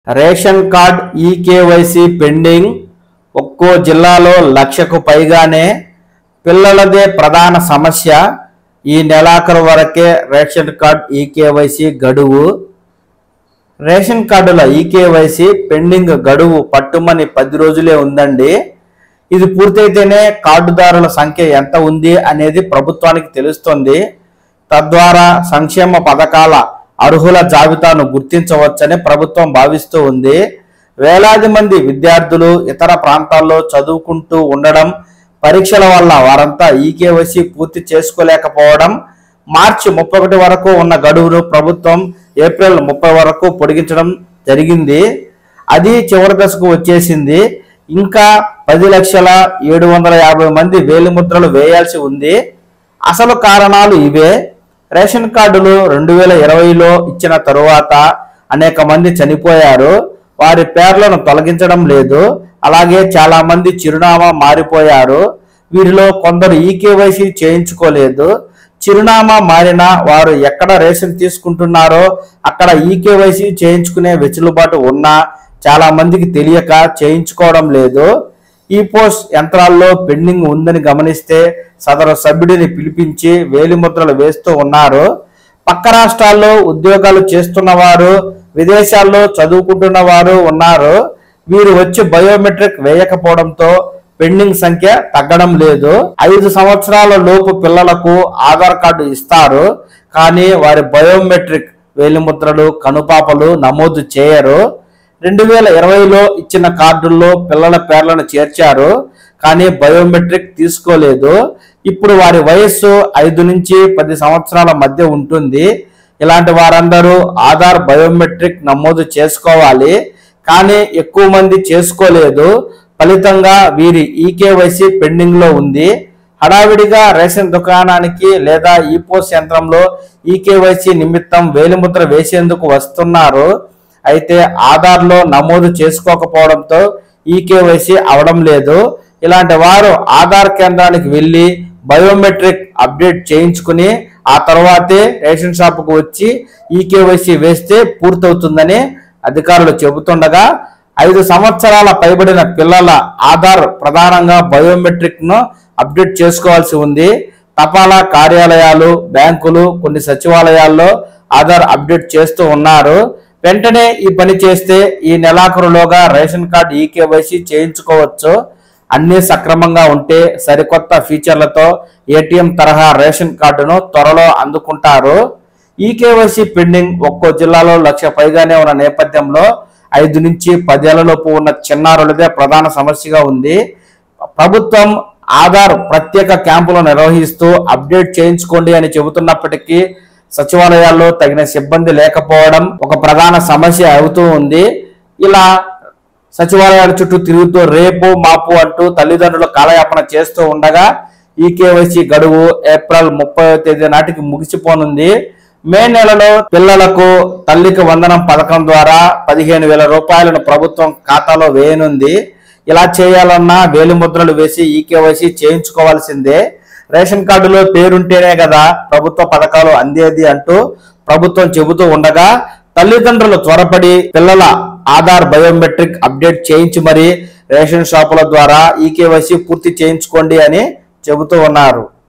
Ration card eKYC pending. ఒక్కో జిల్లాలో 1,00,000కు పైగానే. పిల్లలదే ప్రధాన సమస్య. ఈ నెలాఖరు వరకే రేషన్ కార్డ్ ఈకేవైసీ గడువు. రేషన్ కార్డుల ఈకేవైసీ పెండింగ్ గడువు పట్టుమని 10 రోజులే ఉందండి. ఇది పూర్తయితేనే కార్డుదారుల సంఖ్య ఎంత ఉంది అనేది ప్రభుత్వానికి తెలుస్తుంది. తద్వారా సంక్షేమ పథకాల అర్హుల జాబితాను గుర్తించవచ్చని ప్రభుత్వం భావిస్తూ ఉంది. వేలాది మంది విద్యార్థులు ఇతర ప్రాంతాల్లో చదువుకుంటూ ఉండడం, పరీక్షల వల్ల వారంతా ఈకేవైసీ పూర్తి చేసుకోలేకపోవడం, మార్చి 31 వరకు ఉన్న గడువును ప్రభుత్వం ఏప్రిల్ 30 వరకు పొడిగించడం జరిగింది. అది చివరి దశకు వచ్చేసింది. ఇంకా 10,750,000 మంది వేలిముద్రలు వేయాల్సి ఉంది. అసలు కారణాలు ఇవే. రేషన్ కార్డులు 2020లో ఇచ్చిన తరువాత అనేక మంది చనిపోయారు. వారి పేర్లను తొలగించడం లేదు. అలాగే చాలా మంది చిరునామా మారిపోయారు. వీరిలో కొందరు ఈకేవైసీ చేయించుకోలేదు. చిరునామా మారినా వారు ఎక్కడ రేషన్ తీసుకుంటున్నారో అక్కడ ఈకేవైసీ చేయించుకునే వెసులుబాటు ఉన్నా చాలా మందికి తెలియక చేయించుకోవడం లేదు. ఈ పోస్ట్ యంత్రాల్లో పెండింగ్ ఉందని గమనిస్తే సదరు సభ్యుడిని పిలిపించి వేలిముద్రలు వేస్తూ ఉన్నారు. పక్క రాష్ట్రాల్లో ఉద్యోగాలు చేస్తున్న వారు, విదేశాల్లో చదువుకుంటున్న వారు ఉన్నారు. వీరు వచ్చి బయోమెట్రిక్ వేయకపోవడంతో పెండింగ్ సంఖ్య తగ్గడం లేదు. 5 సంవత్సరాల లోపు పిల్లలకు ఆధార్ కార్డు ఇస్తారు, కానీ వారి బయోమెట్రిక్ వేలిముద్రలు, కనుపాపలు నమోదు చేయరు. 2020లో ఇచ్చిన కార్డుల్లో పిల్లల పేర్లను చేర్చారు, కానీ బయోమెట్రిక్ తీసుకోలేదు. ఇప్పుడు వారి వయస్సు 5 నుంచి 10 సంవత్సరాల మధ్య ఉంటుంది. ఇలాంటి వారందరూ ఆధార్ బయోమెట్రిక్ నమోదు చేసుకోవాలి, కానీ ఎక్కువ మంది చేసుకోలేదు. ఫలితంగా వీరి ఈకేవైసీ పెండింగ్ లో ఉంది. హడావిడిగా రేషన్ దుకాణానికి లేదా ఈపోస్ట్ యంత్రంలో ఈకేవైసీ నిమిత్తం వేలిముద్ర వేసేందుకు వస్తున్నారు. అయితే ఆధార్లో నమోదు చేసుకోకపోవడంతో ఈకేవైసీ అవడం లేదు. ఇలాంటి వారు ఆధార్ కేంద్రానికి వెళ్ళి బయోమెట్రిక్ అప్డేట్ చేయించుకుని ఆ తర్వాతే రేషన్ షాపుకు వచ్చి ఈకేవైసీ వేస్తే పూర్తవుతుందని అధికారులు చెబుతుండగా 5 సంవత్సరాల పైబడిన పిల్లల ఆధార్ ప్రధానంగా బయోమెట్రిక్ ను అప్డేట్ చేసుకోవాల్సి ఉంది. తపాలా కార్యాలయాలు, బ్యాంకులు, కొన్ని సచివాలయాల్లో ఆధార్ అప్డేట్ చేస్తూ ఉన్నారు. వెంటనే ఈ పని చేస్తే ఈ నెలాఖరులోగా రేషన్ కార్డు ఈకేవైసీ చేయించుకోవచ్చు. అన్ని సక్రమంగా ఉంటే సరికొత్త ఫీచర్లతో ఏటీఎం తరహా రేషన్ కార్డును త్వరలో అందుకుంటారు. ఈకేవైసీ పెండింగ్ ఒక్కో జిల్లాలో 1,00,000 పైగానే ఉన్న నేపథ్యంలో 5 నుంచి 10 ఏళ్లలోపు ఉన్న చిన్నారులదే ప్రధాన సమస్యగా ఉంది. ప్రభుత్వం ఆధార్ ప్రత్యేక క్యాంపులు నిర్వహిస్తూ అప్డేట్ చేయించుకోండి అని చెబుతున్నప్పటికీ సచివాలయాల్లో తగిన సిబ్బంది లేకపోవడం ఒక ప్రధాన సమస్య అవుతూ ఉంది. ఇలా సచివాలయాల చుట్టూ తిరుగుతూ రేపు మాపు అంటూ తల్లిదండ్రులు కాలయాపన చేస్తూ ఉండగా ఈకేవైసీ గడువు ఏప్రిల్ 30వ తేదీ నాటికి ముగిసిపోనుంది. మే నెలలో పిల్లలకు తల్లికి వందనం పథకం ద్వారా 15,000 రూపాయలను ప్రభుత్వం ఖాతాలో వేయనుంది. ఇలా చేయాలన్నా వేలిముద్రలు వేసి ఈకేవైసీ చేయించుకోవాల్సిందే. రేషన్ కార్డులో పేరుంటేనే కదా ప్రభుత్వ పథకాలు అందేది అంటూ ప్రభుత్వం చెబుతూ ఉండగా తల్లిదండ్రులు త్వరపడి పిల్లల ఆధార్ బయోమెట్రిక్ అప్డేట్ చేయించి మరి రేషన్ షాపుల ద్వారా ఈకేవైసీ పూర్తి చేయించుకోండి అని చెబుతూ ఉన్నారు.